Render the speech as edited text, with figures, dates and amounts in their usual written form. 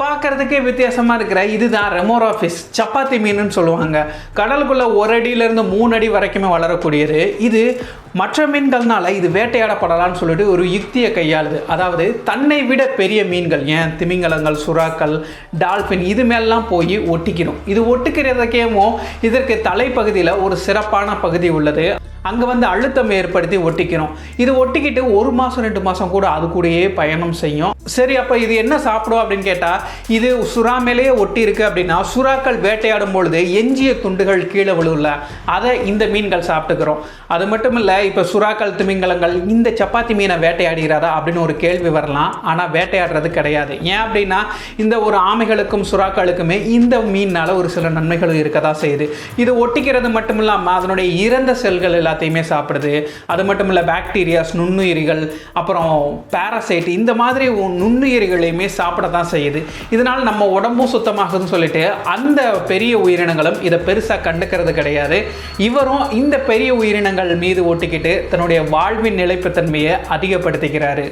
பார்க்குறதுக்கே வித்தியாசமாக இருக்கிற இதுதான் ரெமோரா ஃபிஷ், சப்பாத்தி மீனுன்னு சொல்லுவாங்க. கடலுக்குள்ளே 1 அடியிலேருந்து 3 அடி வரைக்குமே வளரக்கூடியது. இது மற்ற மீன்கள்னால இது வேட்டையாடப்படலான்னு சொல்லிட்டு ஒரு யுக்தியை கையாளுது. அதாவது தன்னை விட பெரிய மீன்கள், ஏன் திமிங்கலங்கள், சுறாக்கள், டால்ஃபின் இது மேலாம் போய் ஒட்டிக்கிறோம். இது ஒட்டிக்கிறதுக்கேமோ இதற்கு தலைப்பகுதியில் ஒரு சிறப்பான பகுதி உள்ளது. அங்கே வந்து அழுத்தம் ஏற்படுத்தி ஒட்டிக்கிறோம். இது ஒட்டிக்கிட்டு 1 மாதம் 2 மாதம் கூட அது கூடயே பயணம் செய்யும். சரி, அப்போ இது என்ன சாப்பிடும் அப்படின்னு கேட்டால், இது சுறா மேலேயே ஒட்டி இருக்கு அப்படின்னா சுறாக்கள் வேட்டையாடும் பொழுது எஞ்சிய துண்டுகள் கீழே விழுல, அதை இந்த மீன்கள் சாப்பிட்டுக்கிறோம். அது மட்டும் இல்லை, இப்போ சுறாக்கள், திமிங்கலங்கள் இந்த சப்பாத்தி மீனை வேட்டையாடுகிறதா அப்படின்னு ஒரு கேள்வி வரலாம். ஆனால் வேட்டையாடுறது கிடையாது. ஏன் அப்படின்னா இந்த ஒரு ஆமைகளுக்கும் சுறாக்களுக்குமே இந்த மீனால் ஒரு சில நன்மைகளும் இருக்க தான் செய்யுது. இது ஒட்டிக்கிறது மட்டும் இல்லாமல் அதனுடைய இறந்த செல்கள் எல்லாத்தையுமே சாப்பிடுது. அது மட்டும் இல்லை, பாக்டீரியாஸ், நுண்ணுயிரிகள், அப்புறம் பாராசைட் இந்த மாதிரி நுண்ணுயிரிகளையுமே சாப்பிட தான் செய்யுது. இதனால் நம்ம உடம்பும் சுத்தமாகுதுன்னு சொல்லிட்டு அந்த பெரிய உயிரினங்களும் இதை பெருசாக கண்டுக்கிறது கிடையாது. இவரும் இந்த பெரிய உயிரினங்கள் மீது ஒட்டிக்கிட்டு தன்னுடைய வாழ்வின் நிலைப்புத்தன்மையை அதிகப்படுத்திக்கிறாரு.